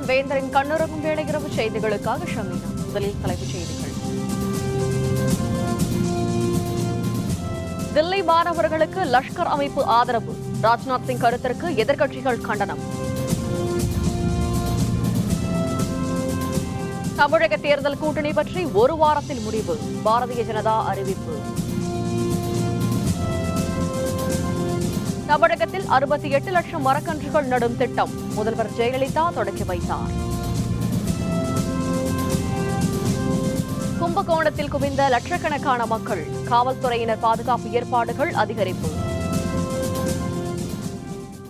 வேந்தரின் கண்ணுறங்கும் வேளை இரவு செய்திகளுக்காக ஷமீனா. முதலில் தலைப்புச் செய்திகள். தில்லி மாணவர்களுக்கு லஷ்கர் அமைப்பு ஆதரவு. ராஜ்நாத் சிங் கருத்திற்கு எதிர்க்கட்சிகள் கண்டனம். தமிழக தேர்தல் கூட்டணி பற்றி ஒரு வாரத்தில் முடிவு. பாரதிய ஜனதா அறிவிப்பு. தமிழகத்தில் 68 லட்சம் மரக்கன்றுகள் நடும் திட்டம் முதல்வர் ஜெயலலிதா தொடங்கி வைத்தார். கும்பகோணத்தில் குவிந்த லட்சக்கணக்கான மக்கள். காவல்துறையினர் பாதுகாப்பு ஏற்பாடுகள் அதிகரிப்பு.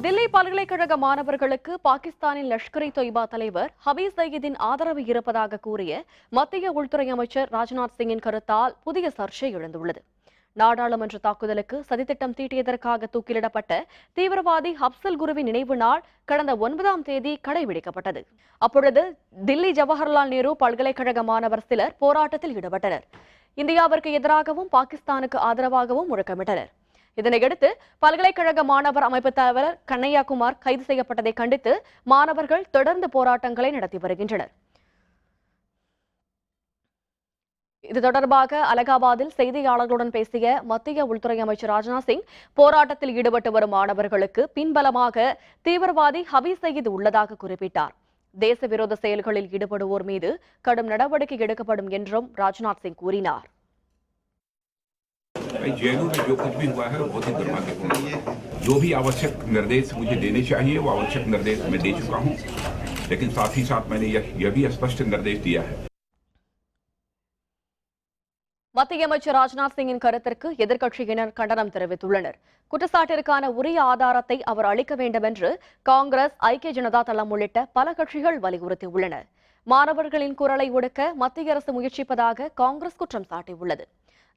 தில்லி பல்கலைக்கழக மாணவர்களுக்கு பாகிஸ்தானின் லஷ்கர் இ தொய்பா தலைவர் ஹபீஸ் சயீதின் ஆதரவு இருப்பதாக கூறிய மத்திய உள்துறை அமைச்சர் ராஜ்நாத் சிங்கின் கருத்தால் புதிய சர்ச்சை எழுந்துள்ளது. நாடாளுமன்ற தாக்குதலுக்கு சதித்திட்டம் தீட்டியதற்காக தூக்கிலிடப்பட்ட தீவிரவாதி அப்சல் குருவின் நினைவு நாள் கடந்த 9ஆம் தேதி கடைபிடிக்கப்பட்டது. அப்பொழுது தில்லி ஜவஹர்லால் நேரு பல்கலைக்கழக மாணவர் சிலர் போராட்டத்தில் ஈடுபட்டனர். இந்தியாவிற்கு எதிராகவும் பாகிஸ்தானுக்கு ஆதரவாகவும் முழக்கமிட்டனர். இதனையடுத்து பல்கலைக்கழக மாணவர் அமைப்பு தலைவர் கண்ணையா குமார் கைது செய்யப்பட்டதை கண்டித்து மாணவர்கள் தொடர்ந்து போராட்டங்களை நடத்தி வருகின்றனர். இது தொடர்பாக அலகாபாத்தில் செய்தியாளர்களுடன் பேசிய மத்திய உள்துறை அமைச்சர் ராஜ்நாத் சிங், போராட்டத்தில் ஈடுபட்டு வரும் மாணவர்களுக்கு பின்பலமாக தீவிரவாதி ஹபீஸ் சயீத் உள்ளதாக குறிப்பிட்டார். தேச விரோத செயல்களில் ஈடுபடுவோர் மீது கடும் நடவடிக்கை எடுக்கப்படும் என்றும் ராஜ்நாத் சிங் கூறினார். जेएनयू में जो कुछ भी हुआ है बहुत ही दुर्भाग्यपूर्ण है। जो भी आवश्यक निर्देश मुझे देने चाहिए वो आवश्यक निर्देश मैं दे चुका हूं, लेकिन साथ ही साथ मैंने यह भी स्पष्ट निर्देश दिया है. மத்திய அமைச்சர் ராஜ்நாத் சிங்கின் கருத்திற்கு எதிர்க்கட்சியினர் கண்டனம் தெரிவித்துள்ளனர். குற்றச்சாட்டிற்கான உரிய ஆதாரத்தை அவர் அளிக்க வேண்டும் என்று காங்கிரஸ், ஐக்கிய ஜனதா தளம் உள்ளிட்ட பல கட்சிகள் வலியுறுத்தியுள்ளன. மாணவர்களின் குரலை ஒடுக்க மத்திய அரசு முயற்சிப்பதாக காங்கிரஸ் குற்றம் சாட்டியுள்ளது.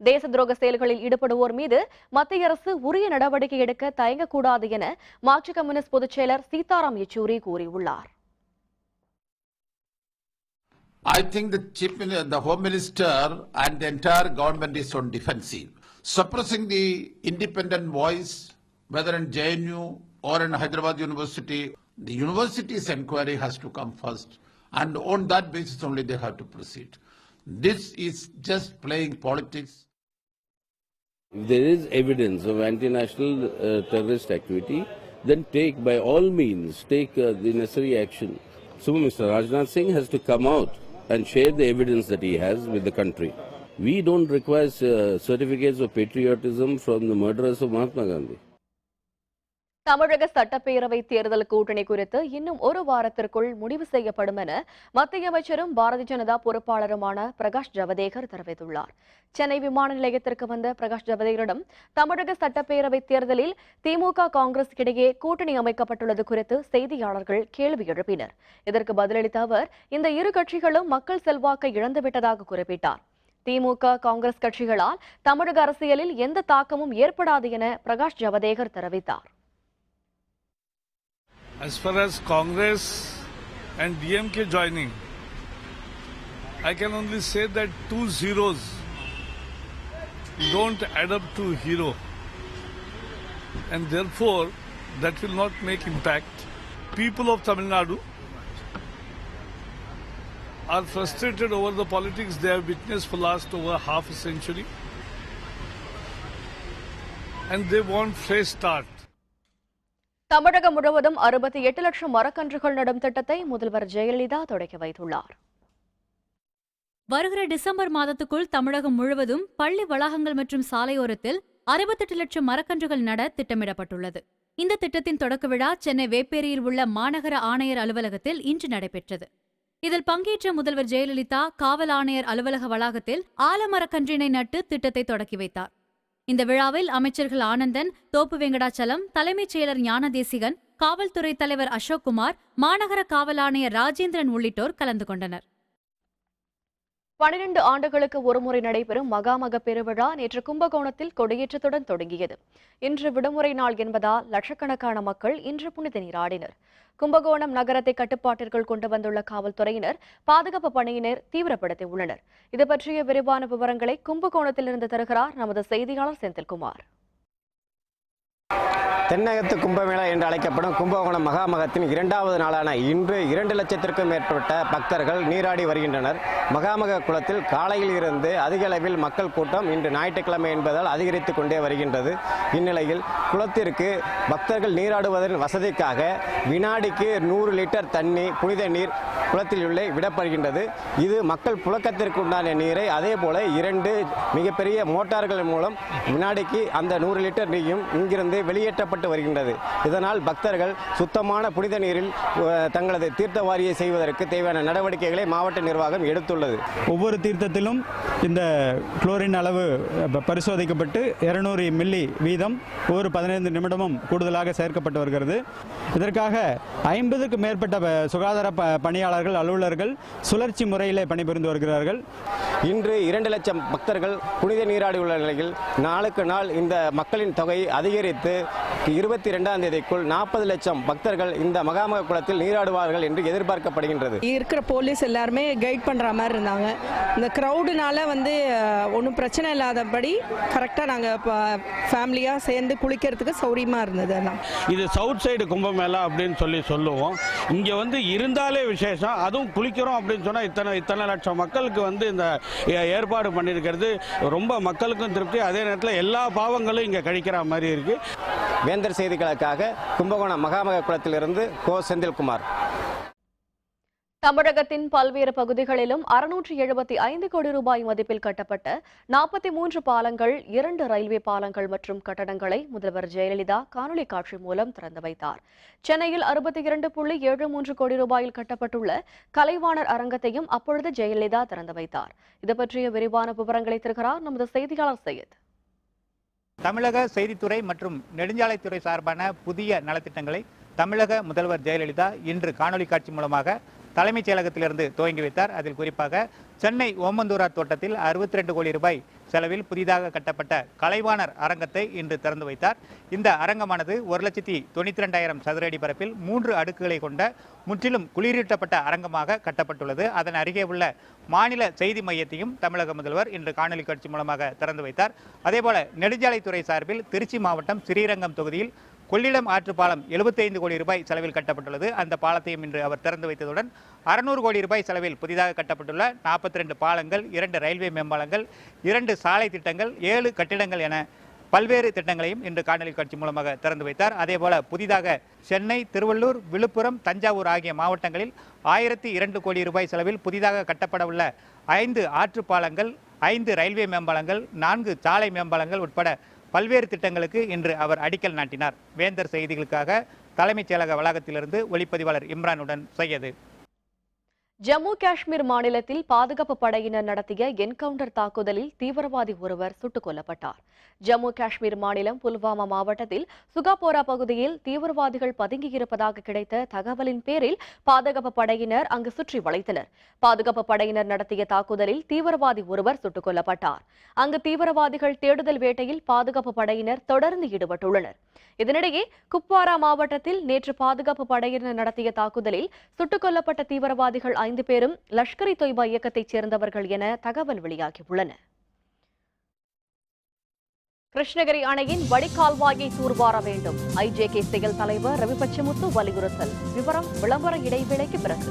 தேச துரோக செயல்களில் ஈடுபடுவோர் மீது மத்திய அரசு உரிய நடவடிக்கை எடுக்க தயங்கக்கூடாது என மார்க்சிஸ்ட் கம்யூனிஸ்ட் பொதுச் செயலர் சீதாராம் யெச்சூரி கூறியுள்ளார். I think the Home Minister and the entire government is on defensive. Suppressing the independent voice, whether in JNU or in Hyderabad University, the university's inquiry has to come first. And on that basis only they have to proceed. This is just playing politics. If there is evidence of anti-national terrorist activity, then by all means, take the necessary action. So Mr. Rajnath Singh has to come out and share the evidence that he has with the country. We don't require certificates of patriotism from the murderers of Mahatma Gandhi. தமிழக சட்டப்பேரவை தேர்தல் கூட்டணி குறித்து இன்னும் ஒரு வாரத்திற்குள் முடிவு செய்யப்படும் என மத்திய அமைச்சரும் பாரதிய ஜனதா பொறுப்பாளருமான பிரகாஷ் ஜவடேகர் தெரிவித்துள்ளார். சென்னை விமான நிலையத்திற்கு வந்த பிரகாஷ் ஜவடேகரிடம் தமிழக சட்டப்பேரவை தேர்தலில் திமுக, காங்கிரஸ் இடையே கூட்டணி அமைக்கப்பட்டுள்ளது குறித்து செய்தியாளர்கள் கேள்வி எழுப்பினர். இதற்கு பதிலளித்த அவர், இந்த இரு கட்சிகளும் மக்கள் செல்வாக்கை இழந்துவிட்டதாக குறிப்பிட்டார். திமுக, காங்கிரஸ் கட்சிகளால் தமிழக அரசியலில் எந்த தாக்கமும் ஏற்படாது என பிரகாஷ் ஜவடேகர் தெரிவித்தார். As far as Congress and DMK joining, I can only say that 2 zeros don't add up to hero, and therefore that will not make impact. People of Tamil Nadu are frustrated over the politics they have witnessed for last over half a century, and they want fresh start. தமிழகம் முழுவதும் 68 லட்சம் மரக்கன்றுகள் நடும் திட்டத்தை முதல்வர் ஜெயலலிதா தொடங்கி வைத்துள்ளார். வருகிற December மாதத்துக்குள் தமிழகம் முழுவதும் பள்ளி வளாகங்கள் மற்றும் சாலையோரத்தில் 68 லட்சம் மரக்கன்றுகள் நட திட்டமிடப்பட்டுள்ளது. இந்த திட்டத்தின் தொடக்க விழா சென்னை வேப்பேரியில் உள்ள மாநகர ஆணையர் அலுவலகத்தில் இன்று நடைபெற்றது. இதில் பங்கேற்ற முதல்வர் ஜெயலலிதா காவல் ஆணையர் அலுவலக வளாகத்தில் ஆலமரக்கன்றினை நட்டு திட்டத்தை தொடக்கி வைத்தார். இந்த விழாவில் அமைச்சர்கள் ஆனந்தன், தோப்பு வெங்கடாச்சலம், தலைமைச் செயலர் ஞானதேசிகன், காவல்துறை தலைவர் அசோக்குமார், மாநகர காவல் ஆணையர் ராஜேந்திரன் உள்ளிட்டோர் கலந்து கொண்டனர். 12 ஆண்டுகளுக்கு ஒருமுறை நடைபெறும் மகாமக பெருவிழா நேற்று கும்பகோணத்தில் கொடியேற்றத்துடன் தொடங்கியது. இன்று விடுமுறை நாள் என்பதால் லட்சக்கணக்கான மக்கள் இன்று புனித நீராடினர். கும்பகோணம் நகரத்தை கட்டுப்பாட்டிற்குள் கொண்டு வந்துள்ள காவல்துறையினர் பாதுகாப்பு பணியினர் தீவிரப்படுத்தியுள்ளனர். இது பற்றிய விரிவான விவரங்களை கும்பகோணத்திலிருந்து தருகிறார் நமது செய்தியாளர் செந்தில்குமார். தென்னகத்து கும்பமேளா என்று அழைக்கப்படும் கும்பகோணம் மகாமகத்தின் 2வது நாளான இன்று 2 லட்சத்திற்கும் மேற்பட்ட பக்தர்கள் நீராடி வருகின்றனர். மகாமக குளத்தில் காலையில் இருந்து அதிக அளவில் மக்கள் கூட்டம் இன்று ஞாயிற்றுக்கிழமை என்பதால் அதிகரித்துக் கொண்டே வருகின்றது. இந்நிலையில் குளத்திற்கு பக்தர்கள் நீராடுவதன் வசதிக்காக வினாடிக்கு 100 லிட்டர் தண்ணி புனித நீர் குளத்தில் உள்ளே விடப்படுகின்றது. இது மக்கள் புழக்கத்திற்கு உண்டான நீரை அதே போல 2 மிகப்பெரிய மோட்டார்கள் மூலம் வினாடிக்கு அந்த 100 லிட்டர் நீரும் இங்கிருந்து வெளியேற்றப்பட்டு வருகின்றது. இதனால் பக்தர்கள் சுத்தமான புனித நீரில் தங்களது தீர்த்தவாரியை செய்வதற்கு தேவையான நடவடிக்கைகளை மாவட்ட நிர்வாகம் எடுத்துள்ளது. ஒவ்வொரு தீர்த்தத்திலும் இந்த குளோரின் அளவு பரிசோதிக்கப்பட்டு 200 மில்லி வீதம் ஒவ்வொரு 15 நிமிடமும் கூடுதலாக சேர்க்கப்பட்டு வருகிறது. இதற்காக 50க்கும் மேற்பட்ட சுகாதார பணியாளர்கள் அலுவலர்கள் சுழற்சி முறையில் பணிபுரிந்து வருகிறார்கள். இன்று 2 லட்சம் பக்தர்கள் புனித நீராடி உள்ள நிலையில் நாளுக்கு நாள் இந்த மக்களின் தொகை அதிகரித்து 22ஆம் தேதிக்குள் 40 லட்சம் பக்தர்கள் இந்த மகாமக குளத்தில் நீராடுவார்கள் என்று எதிர்பார்க்கப்படுகின்றது. இருக்கிற போலீஸ் எல்லாருமே கைட் பண்ற மாதிரி இருந்தாங்க. இந்த கிரௌடுனால ஒன்றும் பிரச்சனை இல்லாதபடி கரெக்டாக நாங்கள் ஃபேமிலியாக சேர்ந்து குளிக்கிறதுக்கு சௌரியமாக இருந்தது. எல்லாம் இது சவுத் சைடு கும்பமேளா அப்படின்னு சொல்லுவோம். இங்கே இருந்தாலே விசேஷம். அதுவும் குளிக்கிறோம் அப்படின்னு சொன்னால் இத்தனை லட்சம் மக்களுக்கு இந்த ஏற்பாடு பண்ணியிருக்கிறது ரொம்ப மக்களுக்கும் திருப்தி. அதே நேரத்தில் எல்லா பாவங்களும் இங்கே கழிக்கிற மாதிரி இருக்கு. வேந்தர் செய்திகளுக்காக கும்பகோணம் மகாமக குளத்திலிருந்து கோ செந்தில்குமார். தமிழகத்தின் பல்வேறு பகுதிகளிலும் 675 கோடி ரூபாய் மதிப்பில் கட்டப்பட்ட 43 பாலங்கள், 2 ரயில்வே பாலங்கள் மற்றும் கட்டடங்களை முதல்வர் ஜெயலலிதா காணொலி காட்சி மூலம் திறந்து வைத்தார். சென்னையில் 62.73 கோடி ரூபாயில் கட்டப்பட்டுள்ள கலைவாணர் அரங்கத்தையும் அப்பொழுது ஜெயலலிதா திறந்து வைத்தார். இது பற்றிய விரிவான விவரங்களை தருகிறார் நமது செய்தியாளர் சையத். தமிழக செய்தித்துறை மற்றும் நெடுஞ்சாலைத்துறை சார்பான புதிய நலத்திட்டங்களை தமிழக முதல்வர் ஜெயலலிதா இன்று காணொலி காட்சி மூலமாக தலைமைச் செயலகத்திலிருந்து துவங்கி வைத்தார். அதில் குறிப்பாக சென்னை ஓமந்தூரார் தோட்டத்தில் 62 கோடி ரூபாய் செலவில் புதிதாக கட்டப்பட்ட கலைவாணர் அரங்கத்தை இன்று திறந்து வைத்தார். இந்த அரங்கமானது 1,92,000 சதுர அடி பரப்பில் 3 அடுக்குகளை கொண்ட முற்றிலும் குளிரூட்டப்பட்ட அரங்கமாக கட்டப்பட்டுள்ளது. அதன் அருகே உள்ள மாநில செய்தி மையத்தையும் தமிழக முதல்வர் இன்று காணொலி காட்சி மூலமாக திறந்து வைத்தார். அதேபோல நெடுஞ்சாலைத்துறை சார்பில் திருச்சி மாவட்டம் ஸ்ரீரங்கம் தொகுதியில் கொள்ளிடம் ஆற்று பாலம் 75 கோடி ரூபாய் செலவில் கட்டப்பட்டுள்ளது. அந்த பாலத்தையும் இன்று அவர் திறந்து வைத்ததுடன் 600 கோடி ரூபாய் செலவில் புதிதாக கட்டப்பட்டுள்ள 42 பாலங்கள், 2 ரயில்வே மேம்பாலங்கள், 2 சாலை திட்டங்கள், 7 கட்டிடங்கள் என பல்வேறு திட்டங்களையும் இன்று காணொலி காட்சி மூலமாக திறந்து வைத்தார். அதேபோல புதிதாக சென்னை, திருவள்ளூர், விழுப்புரம், தஞ்சாவூர் ஆகிய மாவட்டங்களில் 1002 கோடி ரூபாய் செலவில் புதிதாக கட்டப்பட உள்ள 5 ஆற்று பாலங்கள், 5 ரயில்வே மேம்பாலங்கள், 4 சாலை மேம்பாலங்கள் உட்பட பல்வேறு திட்டங்களுக்கு இன்று அவர் அடிக்கல் நாட்டினார். வேந்தர் செய்திகளுக்காக தலைமைச் செயலக வளாகத்திலிருந்து ஒளிப்பதிவாளர் இம்ரானுடன் செய்யது. ஜம்மு காஷ்மீர் மாநிலத்தில் பாதுகாப்பு படையினர் நடத்திய என்கவுண்டர் தாக்குதலில் தீவிரவாதி ஒருவர் சுட்டுக் கொல்லப்பட்டார். ஜம்மு காஷ்மீர் மாநிலம் புல்வாமா மாவட்டத்தில் சுகாபோரா பகுதியில் தீவிரவாதிகள் பதுங்கியிருப்பதாக கிடைத்த தகவலின் பேரில் பாதுகாப்பு படையினர் அங்கு சுற்றி வளைத்தனர். பாதுகாப்பு படையினர் நடத்திய தாக்குதலில் தீவிரவாதி ஒருவர் சுட்டுக் கொல்லப்பட்டார். அங்கு தீவிரவாதிகள் தேடுதல் வேட்டையில் பாதுகாப்பு படையினர் தொடர்ந்து ஈடுபட்டுள்ளனர். இதனிடையே குப்வாரா மாவட்டத்தில் நேற்று பாதுகாப்பு படையினர் நடத்திய தாக்குதலில் சுட்டுக் கொல்லப்பட்ட தீவிரவாதிகள் 5 பேரும் லஷ்கர்-இ-தொய்பா இயக்கத்தைச் சேர்ந்தவர்கள் என தகவல் வெளியாகியுள்ளன. கிருஷ்ணகிரி அணையின் வடிகால்வாயை தூர்வார வேண்டும். ஐஜேகே செயல் தலைவர் ரவி பச்சமுத்து வலியுறுத்தல். விவரம் விளம்பர இடைவேளைக்கு பிறகு.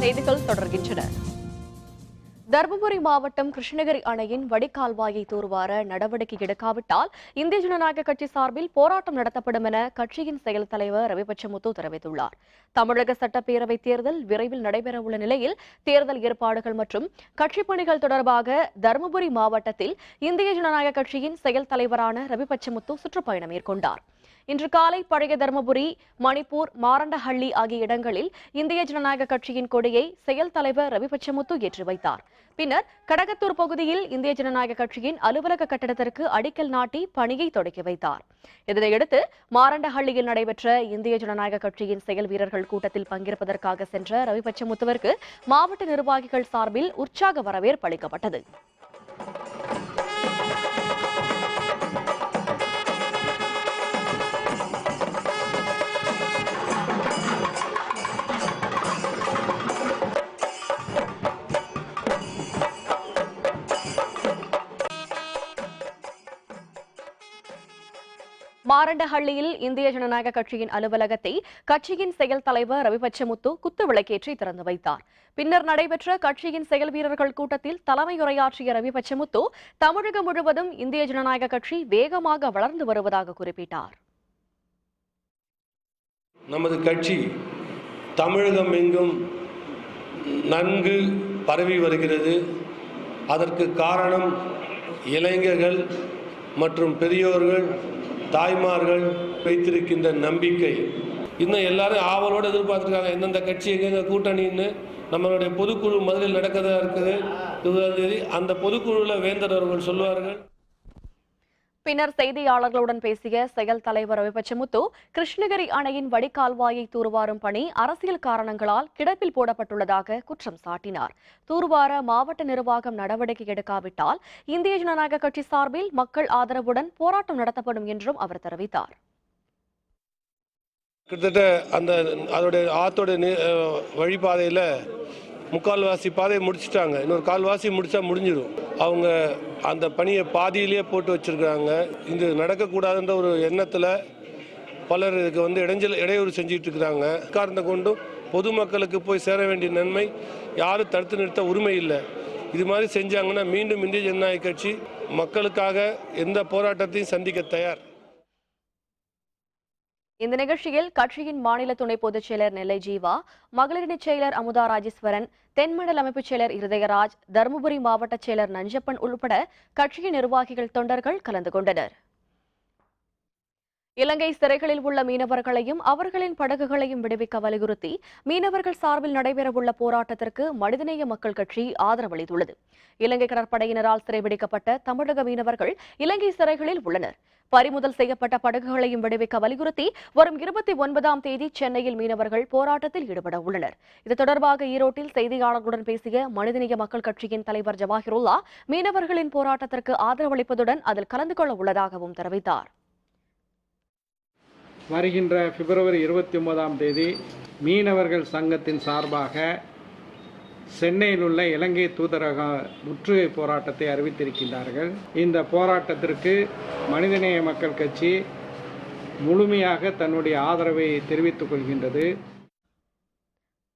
செய்திகள் தொடர்கின்றன. தருமபுரி மாவட்டம் கிருஷ்ணகிரி அணையின் வடிகால்வாயை தூர்வார நடவடிக்கை எடுக்காவிட்டால் இந்திய ஜனநாயக கட்சி சார்பில் போராட்டம் நடத்தப்படும் என கட்சியின் செயல் தலைவர் ரவி பச்சமுத்து தெரிவித்துள்ளார். தமிழக சட்டப்பேரவை தேர்தல் விரைவில் நடைபெறவுள்ள நிலையில் தேர்தல் ஏற்பாடுகள் மற்றும் கட்சி பணிகள் தொடர்பாக தருமபுரி மாவட்டத்தில் இந்திய ஜனநாயக கட்சியின் செயல் தலைவரான ரவி பச்சமுத்து சுற்றுப்பயணம் மேற்கொண்டார். இன்று காலை பழைய தருமபுரி, மணிப்பூர், மாரண்டஹள்ளி ஆகிய இடங்களில் இந்திய ஜனநாயக கட்சியின் கொடியை செயல் தலைவர் ரவி பச்சமுத்து ஏற்றி வைத்தார். பின்னர் கடகத்தூர் பகுதியில் இந்திய ஜனநாயக கட்சியின் அலுவலக கட்டடத்திற்கு அடிக்கல் நாட்டி பணியை தொடங்கி வைத்தார். இதனையடுத்து மாரண்டஹள்ளியில் நடைபெற்ற இந்திய ஜனநாயக கட்சியின் செயல் வீரர்கள் கூட்டத்தில் பங்கேற்பதற்காக சென்ற ரவி பச்சமுத்துவிற்கு மாவட்ட நிர்வாகிகள் சார்பில் உற்சாக வரவேற்பு அளிக்கப்பட்டது. மாரண்டஹள்ளியில் இந்திய ஜனநாயக கட்சியின் அலுவலகத்தை கட்சியின் செயல் தலைவர் ரவி பச்சமுத்து குத்து விளக்கேற்றி திறந்து வைத்தார். பின்னர் நடைபெற்ற கட்சியின் செயல் வீரர்கள் கூட்டத்தில் தலைமையுரையாற்றிய ரவி பச்சமுத்து தமிழகம் முழுவதும் இந்திய ஜனநாயக கட்சி வேகமாக வளர்ந்து வருவதாக குறிப்பிட்டார். நமது கட்சி தமிழகம் எங்கும் நன்கு பரவி வருகிறது. அதற்கு காரணம் இளைஞர்கள் மற்றும் பெரியோர்கள், தாய்மார்கள் வைத்திருக்கின்ற நம்பிக்கை. இன்னும் எல்லாரும் ஆவலோடு எதிர்பார்த்துருக்காங்க எந்தெந்த கட்சி எங்கெங்க கூட்டணின்னு. நம்மளுடைய பொதுக்குழு மதுரையில் நடக்கிறதா இருக்குது 20ஆம் தேதி. அந்த பொதுக்குழுவில் வேந்தர் அவர்கள் சொல்லுவார்கள். பின்னர் செய்தியாளர்களுடன் பேசிய செயல் தலைவர் ரவி பச்சமுத்து, கிருஷ்ணகிரி அணையின் வடிகால்வாயை தூர்வாரும் பணி அரசியல் காரணங்களால் கிடப்பில் போடப்பட்டுள்ளதாக குற்றம் சாட்டினார். தூர்வார மாவட்ட நிர்வாகம் நடவடிக்கை எடுக்காவிட்டால் இந்திய ஜனநாயக கட்சி சார்பில் மக்கள் ஆதரவுடன் போராட்டம் நடத்தப்படும் என்றும் அவர் தெரிவித்தார். கிட்டத்தட்ட அதோடைய ஆத்தோட வழிபாதையில் முக்கால்வாசி பாதையை முடிச்சுட்டாங்க. இன்னொரு கால்வாசி முடிச்சா முடிஞ்சிடும். அவங்க அந்த பணியை பாதியிலேயே போட்டு வச்சிருக்காங்க. இது நடக்கக்கூடாதுன்ற ஒரு எண்ணத்தில் பலர் இதுக்கு இடையூறு செஞ்சுட்டு இருக்கிறாங்க. காரணத்தை கொண்டும் பொதுமக்களுக்கு போய் சேர வேண்டிய நன்மை யாரும் தடுத்து நிறுத்த உரிமை இல்லை. இது மாதிரி செஞ்சாங்கன்னா மீண்டும் இந்திய ஜனநாயக கட்சி மக்களுக்காக எந்த போராட்டத்தையும் சந்திக்க தயார். இந்த நிகழ்ச்சியில் கட்சியின் மாநில துணை பொதுச் செயலர் நெல்லை ஜீவா, மகளிரணி செயலர் அமுதா ராஜேஸ்வரன், தென்மண்டல அமைப்புச் செயலர் இருதயராஜ், தருமபுரி மாவட்ட செயலர் நஞ்சப்பன் உள்பட கட்சியின் நிர்வாகிகள், தொண்டர்கள் கலந்து கொண்டனர். இலங்கை சிறைகளில் உள்ள மீனவர்களையும் அவர்களின் படகுகளையும் விடுவிக்க வலியுறுத்தி மீனவர்கள் சார்பில் நடைபெறவுள்ள போராட்டத்திற்கு மனிதநேய மக்கள் கட்சி ஆதரவளித்துள்ளது. இலங்கை கடற்படையினரால் சிறைபிடிக்கப்பட்ட தமிழக மீனவர்கள் இலங்கை சிறைகளில் உள்ளனர். பறிமுதல் செய்யப்பட்ட படகுகளையும் விடுவிக்க வலியுறுத்தி வரும் 29ஆம் தேதி சென்னையில் மீனவர்கள் போராட்டத்தில் ஈடுபட உள்ளனர். இது தொடர்பாக ஈரோட்டில் செய்தியாளர்களுடன் பேசிய மனிதநேய மக்கள் கட்சியின் தலைவர் ஜவாஹிருல்லா, மீனவர்களின் போராட்டத்திற்கு ஆதரவளிப்பதுடன் அதில் கலந்து கொள்ள உள்ளதாகவும் தெரிவித்தார். வருகின்ற பிப்ரவரி 29ஆம் தேதி மீனவர்கள் சங்கத்தின் சார்பாக சென்னையில் உள்ள இலங்கை தூதரக முற்றுகை போராட்டத்தை அறிவித்திருக்கின்றார்கள். இந்த போராட்டத்திற்கு மனிதநேய மக்கள் கட்சி முழுமையாக தன்னுடைய ஆதரவை தெரிவித்துக் கொள்கின்றது.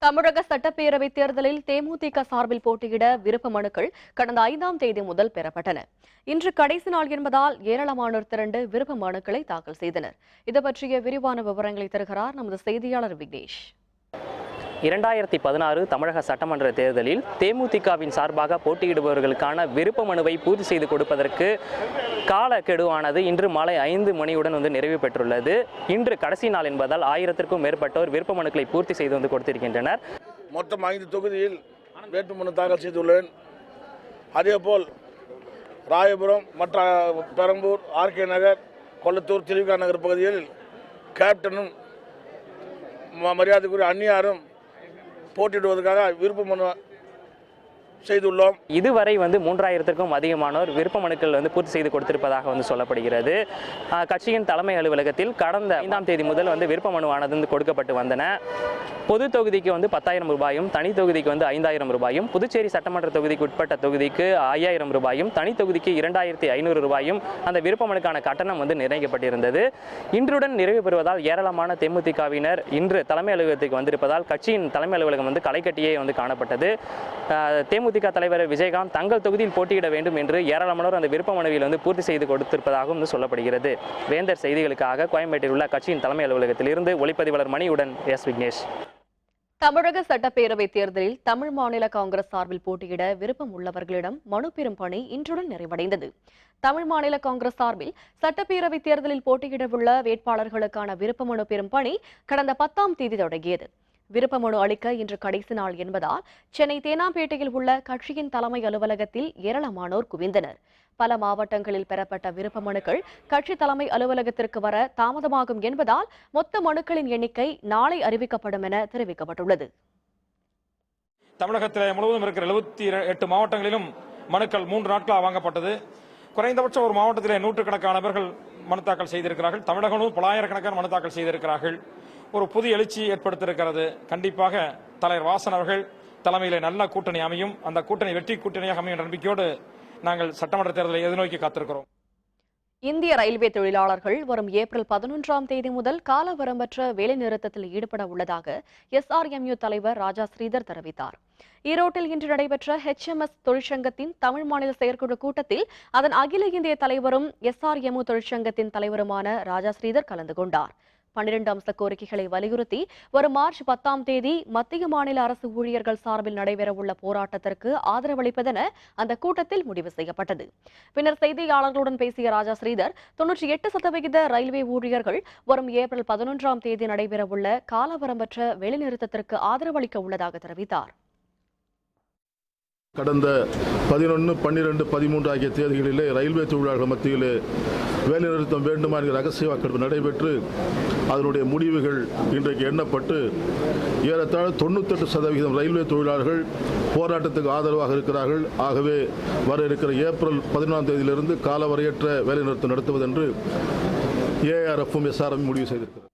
தமிழக சட்டப்பேரவை தேர்தலில் தேமுதிக சார்பில் போட்டியிட விருப்ப மனுக்கள் கடந்த 5ஆம் தேதி முதல் பெறப்பட்டன. இன்று கடைசி நாள் என்பதால் ஏராளமானோர் திரண்டு விருப்ப மனுக்களை தாக்கல் செய்தனர். இது பற்றிய விரிவான விவரங்களை தருகிறார் நமது செய்தியாளர் விக்னேஷ். 2016 தமிழக சட்டமன்ற தேர்தலில் தேமுதிகவின் சார்பாக போட்டியிடுபவர்களுக்கான விருப்ப மனுவை பூர்த்தி செய்து கொடுப்பதற்கு காலக்கெடுவானது இன்று மாலை 5 மணியுடன் நிறைவு பெற்றுள்ளது. இன்று கடைசி நாள் என்பதால் 1000க்கும் மேற்பட்டோர் விருப்ப மனுக்களை பூர்த்தி செய்து கொடுத்திருக்கின்றனர். மொத்தம் 5 தொகுதியில் வேட்புமனு தாக்கல் செய்துள்ளேன். அதேபோல் ராயபுரம், மற்ற பெரம்பூர், ஆர்கே நகர், கொளத்தூர், திருவிகா நகர் பகுதியில் கேப்டனும் மரியாதைக்குரிய அந்நியாரும் போட்டியிடுவதற்காக விருப்ப மனு செய்துள்ளோம். இதுவரை 3000க்கும் அதிகமானோர் விருப்ப மனுக்கள் பூர்த்தி செய்து கொடுத்திருப்பதாக சொல்லப்படுகிறது. கட்சியின் தலைமை அலுவலகத்தில் கடந்த 5ஆம் தேதி முதல் விருப்ப மனுவானது கொடுக்கப்பட்டு வந்தன. பொது தொகுதிக்கு 10,000 ரூபாயும், தனி தொகுதிக்கு 5,000 ரூபாயும், புதுச்சேரி சட்டமன்ற தொகுதிக்கு உட்பட்ட தொகுதிக்கு 5,000 ரூபாயும், தனி தொகுதிக்கு 2,500 ரூபாயும் அந்த விருப்ப மனுக்கான கட்டணம் நிர்ணயிக்கப்பட்டிருந்தது. இன்றுடன் நிறைவு பெறுவதால் ஏராளமான தேமுதிகவினர் இன்று தலைமை அலுவலகத்துக்கு வந்திருப்பதால் கட்சியின் தலைமை அலுவலகம் களைக்கட்டியே காணப்பட்டது. தேமுதிக தலைவர் விஜயகாந்த் தங்கள் தொகுதியில் போட்டியிட வேண்டும் என்று ஏராளமானோர் அந்த விருப்ப மனுவில் பூர்த்தி செய்து கொடுத்திருப்பதாகவும் சொல்லப்படுகிறது. வேந்தர் செய்திகளுக்காக கோயம்பேட்டில் உள்ள கட்சியின் தலைமை அலுவலகத்தில் இருந்து ஒளிப்பதிவாளர் மணியுடன் எஸ் விக்னேஷ். தமிழக சட்டப்பேரவை தேர்தலில் தமிழ் மாநில காங்கிரஸ் சார்பில் போட்டியிட விருப்பம் உள்ளவர்களிடம் மனு பெறும் பணி இன்றுடன் நிறைவடைந்தது. தமிழ் மாநில காங்கிரஸ் சார்பில் சட்டப்பேரவை தேர்தலில் போட்டியிடவுள்ள வேட்பாளர்களுக்கான விருப்பமனு பெறும் பணி கடந்த 10ஆம் தேதி தொடங்கியது. விருப்பமனு அளிக்க இன்று கடைசி நாள் என்பதால் சென்னை தேனாம்பேட்டையில் உள்ள கட்சியின் தலைமை அலுவலகத்தில் ஏராளமானோர் குவிந்தனர். பல மாவட்டங்களில் பெறப்பட்ட விருப்ப மனுக்கள் கட்சி தலைமை அலுவலகத்திற்கு வர தாமதமாகும் என்பதால் மொத்த மனுக்களின் எண்ணிக்கை நாளை அறிவிக்கப்படும் என தெரிவிக்கப்பட்டுள்ளது. தமிழகத்தில் முழுவதும் இருக்கிற 78 மாவட்டங்களிலும் மனுக்கள் 3 நாட்களாக வாங்கப்பட்டது. குறைந்தபட்சம் ஒரு மாவட்டத்திலே நூற்றுக்கணக்கான நபர்கள் மனு தாக்கல் செய்திருக்கிறார்கள். தமிழகமும் பலாயிரக்கணக்கான மனு தாக்கல் செய்திருக்கிறார்கள். ஒரு புதிய எழுச்சி ஏற்படுத்தியிருக்கிறது. கண்டிப்பாக தலைவர் வாசன் அவர்கள் தலைமையிலே நல்ல கூட்டணி அமையும். அந்த கூட்டணி வெற்றி கூட்டணியாக அமையும் என்ற நம்பிக்கையோடு நாங்கள் சட்டமன்ற தேர்தலை எதிர்நோக்கி காத்திருக்கிறோம். இந்திய ரயில்வே தொழிலாளர்கள் வரும் ஏப்ரல் 11ஆம் தேதி முதல் காலவரம்பற்ற வேலைநிறுத்தத்தில் ஈடுபட உள்ளதாக SRMU தலைவர் ராஜா ஸ்ரீதர் தெரிவித்தார். ஈரோட்டில் இன்று நடைபெற்ற HMS தொழிற்சங்கத்தின் தமிழ் மாநில செயற்குழு கூட்டத்தில் அதன் அகில இந்திய தலைவரும் SRMU தொழிற்சங்கத்தின் தலைவருமான ராஜா ஸ்ரீதர் கலந்து கொண்டார். 12 அம்ச கோரிக்கைகளை வலியுறுத்தி வரும் மார்ச் 10ஆம் தேதி மத்திய மாநில அரசு ஊழியர்கள் சார்பில் நடைபெறவுள்ள போராட்டத்திற்கு ஆதரவளிப்பதென அந்த கூட்டத்தில் முடிவு செய்யப்பட்டது. பின்னர் செய்தியாளர்களுடன் பேசிய ராஜா ஸ்ரீதர் 98% ரயில்வே ஊழியர்கள் வரும் ஏப்ரல் 11ஆம் தேதி நடைபெறவுள்ள காலவரம்பற்ற வேலைநிறுத்தத்திற்கு ஆதரவளிக்க உள்ளதாக தெரிவித்தார். கடந்த 11, 12, 13 ஆகிய தேதிகளிலே ரயில்வே தொழிலாளர்கள் மத்தியிலே வேலைநிறுத்தம் வேண்டுமா என்கிற ரகசிய வாக்கெடுப்பு நடைபெற்று அதனுடைய முடிவுகள் இன்றைக்கு எண்ணப்பட்டு ஏறத்தாழ 98% ரயில்வே தொழிலாளர்கள் போராட்டத்துக்கு ஆதரவாக இருக்கிறார்கள். ஆகவே வர இருக்கிற ஏப்ரல் 11ஆம் தேதியிலிருந்து காலவரையற்ற வேலைநிறுத்தம் நடத்துவதென்று ARFம் SRM முடிவு செய்திருக்கிறது.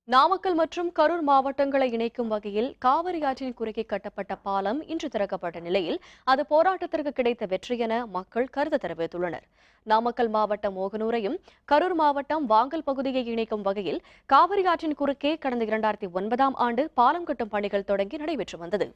நாமக்கல் மற்றும் கரூர் மாவட்டங்களை இணைக்கும் வகையில் காவிரி ஆற்றின் குறுக்கே கட்டப்பட்ட பாலம் இன்று திறக்கப்பட்ட நிலையில் அது போராட்டத்திற்கு கிடைத்த வெற்றி என மக்கள் கருத்து தெரிவித்துள்ளனர். நாமக்கல் மாவட்டம் மோகனூரையும் கரூர் மாவட்டம் வாங்கல் பகுதியை இணைக்கும் வகையில் காவிரி ஆற்றின் குறுக்கே கடந்த 2009ஆம் ஆண்டு பாலம் கட்டும் பணிகள் தொடங்கி நடைபெற்று வந்தது.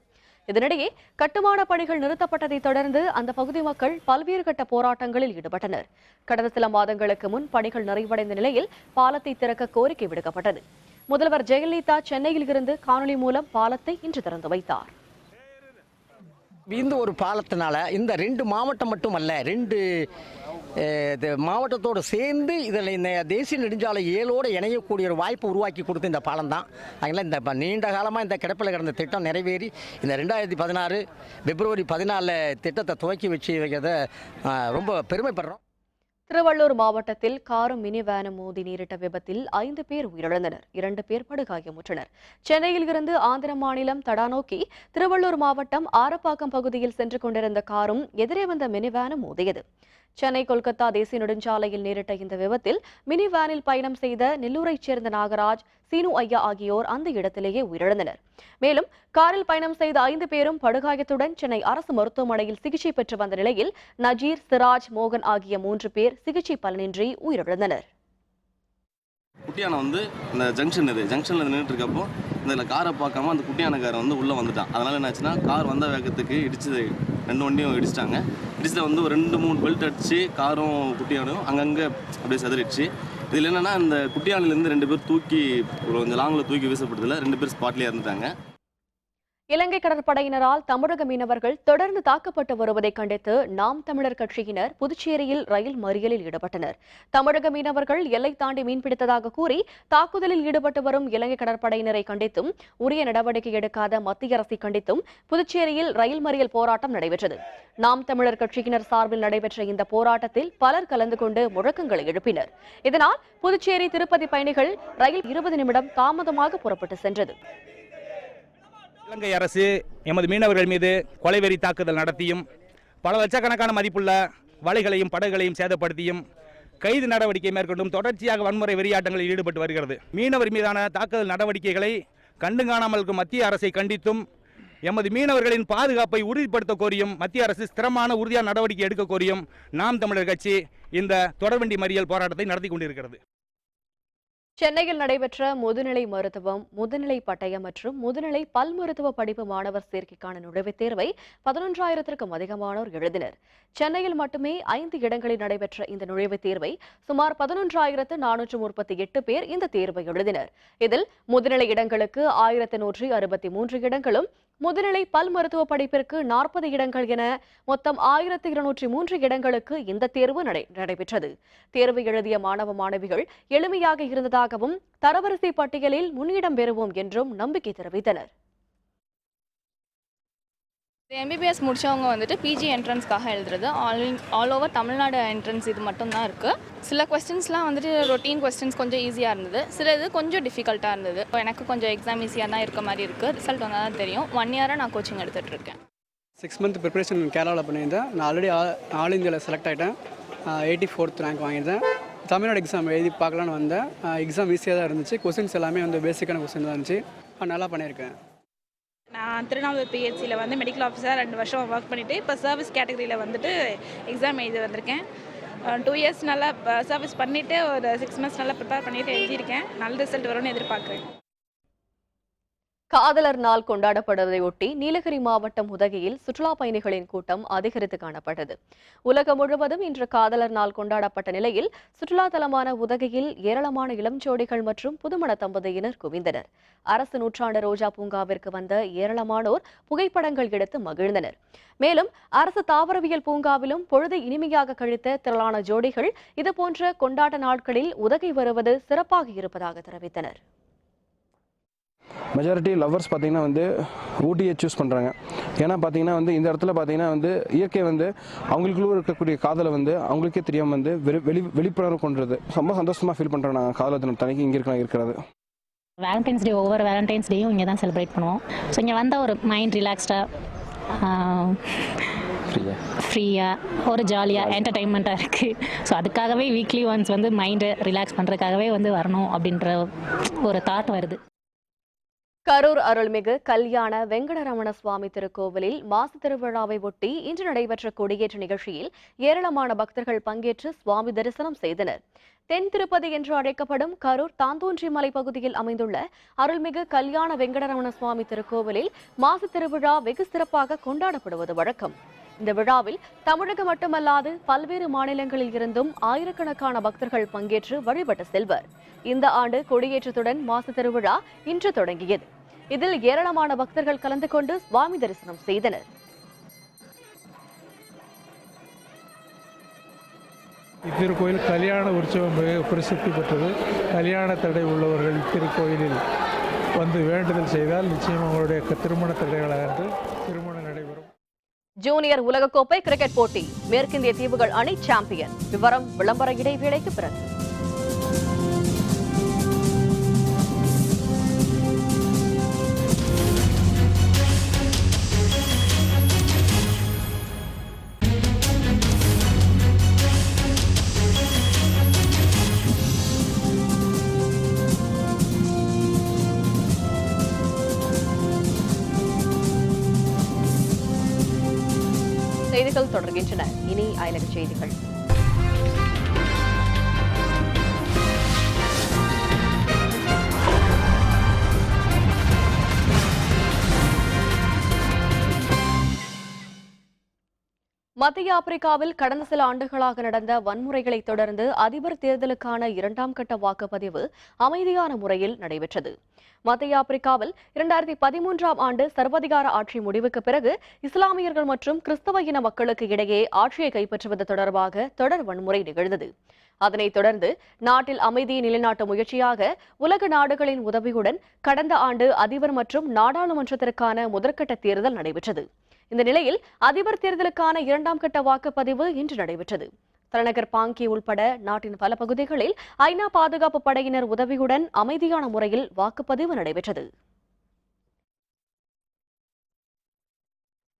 இதனிடையே கட்டுமான பணிகள் நிறுத்தப்பட்டதை தொடர்ந்து அந்த பகுதி மக்கள் பல்வேறு கட்ட போராட்டங்களில் ஈடுபட்டனர். கடந்த சில மாதங்களுக்கு முன் பணிகள் நிறைவடைந்த நிலையில் பாலத்தை திறக்க கோரிக்கை விடுக்கப்பட்டது. முதல்வர் ஜெயலலிதா சென்னையில் இருந்து காணொலி மூலம் பாலத்தை இன்று திறந்து வைத்தார். இந்த ஒரு பாலத்தினால இந்த 2 மாவட்டம் மட்டுமல்ல 2 மாவட்டத்தோடு சேர்ந்து இதில் இந்த தேசிய நெடுஞ்சாலை 7ஓடு இணையக்கூடிய ஒரு வாய்ப்பு உருவாக்கி கொடுத்த இந்த பாலம் தான். அதனால் இந்த நீண்ட காலமாக இந்த கிடப்பில் கிடந்த திட்டம் நிறைவேறி இந்த 2016 பிப்ரவரி 14 திட்டத்தை துவக்கி வச்சு வைக்கிறத ரொம்ப பெருமைப்படுறோம். திருவள்ளூர் மாவட்டத்தில் காரும் மினி வேனும் மோதி நேரிட்ட விபத்தில் 5 பேர் உயிரிழந்தனர், 2 பேர் படுகாயமுற்றனர். சென்னையில் இருந்து ஆந்திர மாநிலம் தடா நோக்கி திருவள்ளூர் மாவட்டம் ஆரப்பாக்கம் பகுதியில் சென்று கொண்டிருந்த காரும் எதிரே வந்த மினி வேனும் மோதியது. சென்னை கொல்கத்தா தேசிய நெடுஞ்சாலையில் நேரிட்ட இந்த விபத்தில் மினி வேனில் பயணம் செய்த நெல்லூரைச் சேர்ந்த நாகராஜ், சீனு ஐயா ஆகியோர் அந்த இடத்திலேயே உயிரிழந்தனர். மேலும் காரில் பயணம் செய்த 5 பேரும் படுகாயத்துடன் சென்னை அரசு மருத்துவமனையில் சிகிச்சை பெற்று வந்த நிலையில் நஜீர், சிராஜ், மோகன் ஆகிய 3 பேர் சிகிச்சை பலனின்றி உயிரிழந்தனர். குட்டியான இந்த ஜங்ஷனில் நின்றுட்டு இருக்கப்போ இந்த காரை பார்க்காம அந்த குட்டியான காரை உள்ளே வந்துட்டான். அதனால என்னாச்சுன்னா கார் வந்த வேகத்துக்கு இடிச்சு 2 வண்டியும் இடிச்சிட்டாங்க. இடிச்சில் ஒரு 2-3 பெல்ட் அடிச்சு காரும் குட்டியானையும் அங்கங்கே அப்படியே சதுரிடுச்சு. இதில் என்னென்னா இந்த குட்டியானிலேருந்து 2 பேர் தூக்கி கொஞ்சம் லாங்கில் தூக்கி வீசப்படுறதுல 2 பேர் ஸ்பாட்லேயே இறந்துட்டாங்க. இலங்கை கடற்படையினரால் தமிழக மீனவர்கள் தொடர்ந்து தாக்கப்பட்டு வருவதை கண்டித்து நாம் தமிழர் கட்சியினர் புதுச்சேரியில் ரயில் மறியலில் ஈடுபட்டனர். தமிழக மீனவர்கள் எல்லை தாண்டி மீன்பிடித்ததாக கூறி தாக்குதலில் ஈடுபட்டு வரும் இலங்கை கடற்படையினரை கண்டித்தும் உரிய நடவடிக்கை எடுக்காத மத்திய அரசை கண்டித்தும் புதுச்சேரியில் ரயில் மறியல் போராட்டம் நடைபெற்றது. நாம் தமிழர் கட்சியினர் சார்பில் நடைபெற்ற இந்த போராட்டத்தில் பலர் கலந்து கொண்டு முழக்கங்களை எழுப்பினர். இதனால் புதுச்சேரி திருப்பதி பயணிகள் ரயில் 20 நிமிடம் தாமதமாக புறப்பட்டு சென்றது. இலங்கை அரசு எமது மீனவர்கள் மீது கொலைவெறி தாக்குதல் நடத்தியும் பல லட்சக்கணக்கான மதிப்புள்ள வலைகளையும் படகுகளையும் சேதப்படுத்தியும் கைது நடவடிக்கை மேற்கொண்டும் தொடர்ச்சியாக வன்முறை வெறியாட்டங்களில் ஈடுபட்டு வருகிறது. மீனவர் மீதான தாக்குதல் நடவடிக்கைகளை கண்டுகாணாமல் இருக்கும் மத்திய அரசை கண்டித்தும் எமது மீனவர்களின் பாதுகாப்பை உறுதிப்படுத்த கோரியும் மத்திய அரசு ஸ்திரமான உறுதியான நடவடிக்கை எடுக்க கோரியும் நாம் தமிழர் கட்சி இந்த தொடர்வண்டி மறியல் போராட்டத்தை நடத்தி கொண்டிருக்கிறது. சென்னையில் நடைபெற்ற முதுநிலை மருத்துவம், முதுநிலை பட்டயம் மற்றும் முதுநிலை பல் மருத்துவ படிப்பு மாணவர் சேர்க்கைக்கான நுழைவுத் தேர்வை 11,000க்கும் அதிகமானோர் எழுதினர். சென்னையில் மட்டுமே 5 இடங்களில் நடைபெற்ற இந்த நுழைவுத் தேர்வை சுமார் 11,438 பேர் இந்த தேர்வை எழுதினர். இதில் முதுநிலை இடங்களுக்கு 1,163 இடங்களும், முதுநிலை பல் மருத்துவ படிப்பிற்கு 40 இடங்கள் என மொத்தம் 1203 இடங்களுக்கு இந்த தேர்வு நடைபெற்றது. தேர்வு எழுதிய மாணவ மாணவிகள் எளிமையாக இருந்ததாகவும் தரவரிசை பட்டியலில் முன்னிடம் பெறுவோம் என்றும் நம்பிக்கை தெரிவித்தனர். எம்பிபிஎஸ் முடித்தவங்க வந்துட்டு பிஜி என்ட்ரன்ஸ்க்காக எழுதுறது ஆல் ஓவர் தமிழ்நாடு என்ட்ரன்ஸ் இது மட்டும் தான் இருக்குது. சில கொஸ்டின்ஸ்லாம் வந்துட்டு ரொட்டீன் கொஸ்டின்ஸ் கொஞ்சம் ஈஸியாக இருந்தது, சில இது கொஞ்சம் டிஃபிகல்ட்டாக இருந்தது. எனக்கு கொஞ்சம் எக்ஸாம் ஈஸியாக தான் இருக்க மாதிரி இருக்குது. ரிசல்ட் வந்தால் தான் தெரியும். 1 இயராக நான் கோச்சிங் எடுத்துகிட்ருக்கேன். 6 மந்த் ப்ரிப்பரேஷன் கேரளாவில் பண்ணியிருந்தேன். நான் ஆல்ரெடி ஆல் இந்தியாவில் செலக்ட் ஆகிட்டேன். 84th ரேங்க் வாங்கியிருந்தேன். தமிழ்நாடு எக்ஸாம் எழுதி பார்க்கலான்னு வந்தேன். எக்ஸாம் ஈஸியாக தான் இருந்துச்சு. கொஸ்டின்ஸ் எல்லாமே வந்து பேசிக்கான கொஸ்டின் தான் இருந்துச்சு. நல்லா பண்ணியிருக்கேன். நான் திருநாவூர் பிஹெச்சியில் வந்து மெடிக்கல் ஆஃபீஸர் 2 வருஷம் ஒர்க் பண்ணிவிட்டு இப்போ சர்வீஸ் கேட்டகரியில் வந்துட்டு எக்ஸாம் எழுதி வந்திருக்கேன். 2 இயர்ஸ் நல்லா சர்வீஸ் பண்ணிவிட்டு ஒரு 6 மந்த்ஸ் நல்லா ப்ரிப்பேர் பண்ணிவிட்டு எழுதியிருக்கேன். நல்ல ரிசல்ட் வரும்னு எதிர்பார்க்குறேன். காதலர் நாள் கொண்டாடப்படுவதையொட்டி நீலகிரி மாவட்டம் உதகையில் சுற்றுலா பயணிகளின் கூட்டம் அதிகரித்து காணப்பட்டது. உலகம் முழுவதும் இன்று காதலர் நாள் கொண்டாடப்பட்ட நிலையில் சுற்றுலா தலமான உதகையில் ஏராளமான இளம் ஜோடிகள் மற்றும் புதுமண தம்பதியினர் குவிந்தனர். அரசு நூற்றாண்டு ரோஜா பூங்காவிற்கு வந்த ஏராளமானோர் புகைப்படங்கள் எடுத்து மகிழ்ந்தனர். மேலும் அரசு தாவரவியல் பூங்காவிலும் பொழுது இனிமையாக கழித்த திரளான ஜோடிகள் இதுபோன்ற கொண்டாட்ட நாட்களில் உதகை வருவது சிறப்பாக இருப்பதாக தெரிவித்தனர். மெஜாரிட்டி லவ்வர்ஸ் பார்த்தீங்கன்னா வந்து ஊட்டியை சூஸ் பண்ணுறாங்க. ஏன்னா பார்த்தீங்கன்னா வந்து இந்த இடத்துல பார்த்தீங்கன்னா வந்து இயற்கை வந்து அவங்களுக்குள்ள இருக்கக்கூடிய காதலை வந்து அவங்களுக்கே தெரியாமல் வந்து வெளிப்புணர்வு கொண்டுறது ரொம்ப சந்தோஷமாக ஃபீல் பண்ணுறோம். நாங்கள் காதலை தினம் தனிக்கு இங்கே இருக்கிறது. வேலண்டைன்ஸ் டே ஒவ்வொரு வேலண்டைன்ஸ் டேயும் இங்கே தான் செலிப்ரேட் பண்ணுவோம். ஸோ இங்கே வந்தால் ஒரு மைண்ட் ரிலாக்ஸ்டாக ஃப்ரீயாக ஒரு ஜாலியாக என்டர்டெயின்மெண்ட்டாக இருக்குது. ஸோ அதுக்காகவே வீக்லி ஒன்ஸ் வந்து மைண்டை ரிலாக்ஸ் பண்ணுறதுக்காகவே வந்து வரணும் அப்படின்ற ஒரு தாட் வருது. கரூர் அருள்மிகு கல்யாண வெங்கடரமண சுவாமி திருக்கோவிலில் மாசி திருவிழாவை ஒட்டி இன்று நடைபெற்ற கொடியேற்ற நிகழ்ச்சியில் ஏராளமான பக்தர்கள் பங்கேற்று சுவாமி தரிசனம் செய்தனர். தென் திருப்பதி என்று அழைக்கப்படும் கரூர் தாந்தோன்றி மலை பகுதியில் அமைந்துள்ள அருள்மிகு கல்யாண வெங்கடரமண சுவாமி திருக்கோவிலில் மாசி திருவிழா வெகு சிறப்பாக கொண்டாடப்படுவது வழக்கம். இந்த விழாவில் தமிழகம் மட்டுமல்லாது பல்வேறு மாநிலங்களில் இருந்தும் ஆயிரக்கணக்கான பக்தர்கள் பங்கேற்று வழிபட்டு செல்வர். இந்த ஆண்டு கொடியேற்றத்துடன் மாசி திருவிழா இன்று தொடங்கியது. இதில் ஏராளமான பக்தர்கள் கலந்து கொண்டு சுவாமி தரிசனம் செய்தனர். இத்திருக்கோயில் கல்யாண உற்சவம் மிக பிரசித்தி பெற்றது. கல்யாண தடை உள்ளவர்கள் இத்திருக்கோயிலில் வந்து வேண்டுதல் செய்தால் நிச்சயம் அவங்களுடைய திருமண தடைகளாக திருமணம் நடைபெறும். ஜூனியர் உலகக்கோப்பை கிரிக்கெட் போட்டி மேற்கிந்திய தீவுகள் அணி சாம்பியன். விவரம் விளம்பர இடைவேளைக்கு பிறகு. செய்திகள் தொடர்கின்றன. இனி அயலக செய்திகள். மத்திய ஆப்பிரிக்காவில் கடந்த சில ஆண்டுகளாக நடந்த வன்முறைகளை தொடர்ந்து அதிபர் தேர்தலுக்கான 2ஆம் கட்ட வாக்குப்பதிவு அமைதியான முறையில் நடைபெற்றது. மத்திய ஆப்பிரிக்காவில் 2013ஆம் ஆண்டு சர்வதிகார ஆட்சி முடிவுக்கு பிறகு இஸ்லாமியர்கள் மற்றும் கிறிஸ்தவ இன மக்களுக்கு இடையே ஆட்சியை கைப்பற்றுவது தொடர்பாக தொடர் வன்முறை நிகழ்ந்தது. அதனைத் தொடர்ந்து நாட்டில் அமைதியை நிலைநாட்டும் முயற்சியாக உலக நாடுகளின் உதவியுடன் கடந்த ஆண்டு அதிபர் மற்றும் நாடாளுமன்றத்திற்கான முதற்கட்ட தேர்தல் நடைபெற்றது. இந்த நிலையில் அதிபர் தேர்தலுக்கான 2ஆம் கட்ட வாக்குப்பதிவு இன்று நடைபெற்றது. தலைநகர் பாங்கி உள்பட நாட்டின் பல பகுதிகளில் ஐநா பாதுகாப்பு படையினர் உதவியுடன் அமைதியான முறையில் வாக்குப்பதிவு நடைபெற்றது.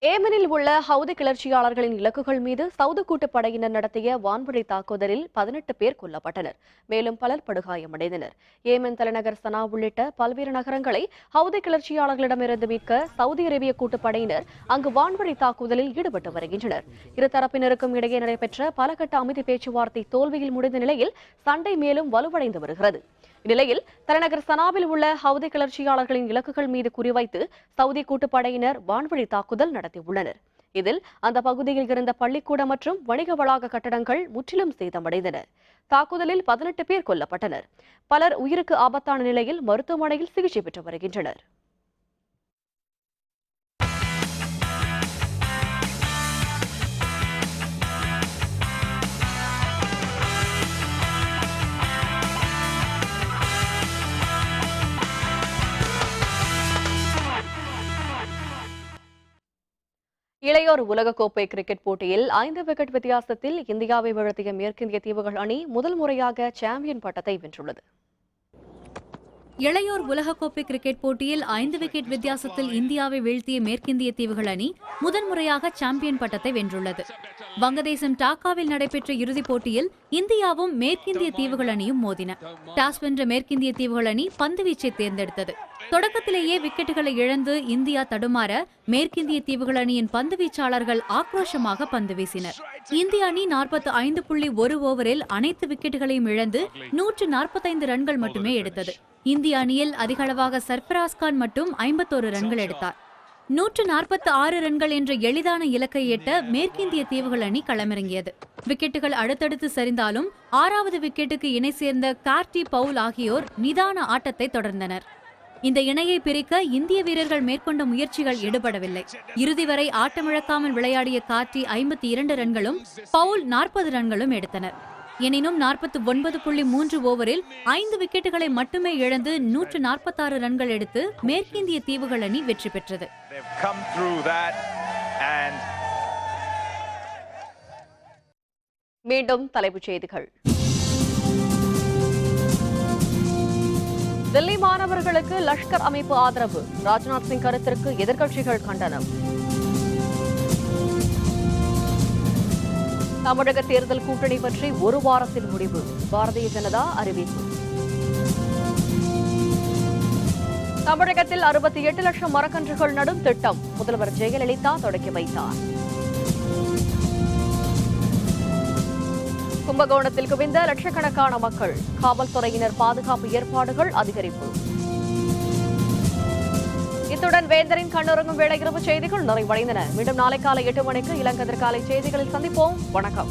ஏமனில் உள்ள ஹவுதி கிளர்ச்சியாளர்களின் இலக்குகள் மீது சவுதி கூட்டுப்படையினர் நடத்திய வான்வழி தாக்குதலில் 18 பேர் கொல்லப்பட்டனர். மேலும் பலர் படுகாயமடைந்தனர். ஏமன் தலைநகர் சனா உள்ளிட்ட பல்வேறு நகரங்களை ஹவுதி கிளர்ச்சியாளர்களிடமிருந்து மீட்க சவுதி அரேபிய கூட்டுப்படையினர் அங்கு வான்வழி தாக்குதலில் ஈடுபட்டு வருகின்றனர். இருதரப்பினருக்கும் இடையே நடைபெற்ற பல கட்ட அமைதி பேச்சுவார்த்தை தோல்வியில் முடிந்த நிலையில் சண்டை மேலும் வலுவடைந்து வருகிறது. இந்நிலையில் தலைநகர் சனாவில் உள்ள ஹவுதி கிளர்ச்சியாளர்களின் இலக்குகள் மீது குறிவைத்து சவுதி கூட்டுப்படையினர் வான்வழி தாக்குதல் நடத்தியுள்ளனர். இதில் அந்த பகுதியில் இருந்த பள்ளிக்கூடம் மற்றும் வணிக வளாக கட்டடங்கள் முற்றிலும் சேதமடைந்தன. தாக்குதலில் 18 பேர் கொல்லப்பட்டனர். பலர் உயிருக்கு ஆபத்தான நிலையில் மருத்துவமனையில் சிகிச்சை பெற்று வருகின்றனர். இளையோர் உலகக்கோப்பை கிரிக்கெட் போட்டியில் 5 விக்கெட் வித்தியாசத்தில் இந்தியாவை வீழ்த்திய மேற்கிந்திய தீவுகள் அணி முதல் முறையாக சாம்பியன் பட்டத்தை வென்றுள்ளது. இளையோர் உலகக்கோப்பை கிரிக்கெட் போட்டியில் 5 விக்கெட் வித்தியாசத்தில் இந்தியாவை வீழ்த்திய மேற்கிந்திய தீவுகள் அணி முதன்முறையாக சாம்பியன் பட்டத்தை வென்றுள்ளது. வங்கதேசம் டாக்காவில் நடைபெற்ற இறுதிப் போட்டியில் இந்தியாவும் மேற்கிந்திய தீவுகள் அணியும் மோதின. டாஸ் வென்ற மேற்கிந்திய தீவுகள் அணி பந்துவீச்சை தேர்ந்தெடுத்தது. தொடக்கத்திலேயே விக்கெட்டுகளை இழந்து இந்தியா தடுமாற மேற்கிந்திய தீவுகள் அணியின் பந்துவீச்சாளர்கள் ஆக்ரோஷமாக பந்து வீசினர். இந்திய அணி 45.1 ஓவரில் அனைத்து விக்கெட்டுகளையும் இழந்து 145 ரன்கள் மட்டுமே எடுத்தது. இந்திய அணியில் அதிகளவாக சர்ஃபராஸ் கான் மட்டும் 51 ரன்கள் எடுத்தார். 146 ரன்கள் என்ற எளிதான இலக்கை எட்ட மேற்கிந்திய தீவுகள் அணி களமிறங்கியது. விக்கெட்டுகள் அடுத்தடுத்து சரிந்தாலும் 6வது விக்கெட்டுக்கு இணை சேர்ந்த கார்டி பவுல் ஆகியோர் நிதான ஆட்டத்தை தொடர்ந்தனர். இந்த இணையை பிரிக்க இந்திய வீரர்கள் மேற்கொண்ட முயற்சிகள் ஈடுபடவில்லை. இறுதி வரை ஆட்டமிழக்காமல் விளையாடிய கார்டி 52 ரன்களும் பவுல் 40 ரன்களும் எடுத்தனர். எனினும் 49.3 ஓவரில் 5 விக்கெட்டுகளை மட்டுமே இழந்து 146 ரன்கள் எடுத்து மேற்கிந்திய தீவுகள் அணி வெற்றி பெற்றது. மீண்டும் தலைப்புச் செய்திகள். தில்லி மாணவர்களுக்கு லஷ்கர் அமைப்பு ஆதரவு. ராஜ்நாத் சிங் கருத்திற்கு எதிர்க்கட்சிகள் கண்டனம். தமிழக தேர்தல் கூட்டணி பற்றி ஒரு வாரத்தில் முடிவு. பாரதிய ஜனதா அறிவிப்பு. தமிழகத்தில் 68 லட்சம் மரக்கன்றுகள் நடும் திட்டம். முதல்வர் ஜெயலலிதா தொடங்கி வைத்தார். கும்பகோணத்தில் குவிந்த லட்சக்கணக்கான மக்கள். காவல்துறையினர் பாதுகாப்பு ஏற்பாடுகள் அதிகரிப்பு. இத்துடன் வேந்தரின் கண்ணுறங்கும் வேளை இரவு செய்திகள் நிறைவடைந்தன. மீண்டும் நாளை காலை 8 மணிக்கு இளங்கதிர் காலை செய்திகளில் சந்திப்போம். வணக்கம்.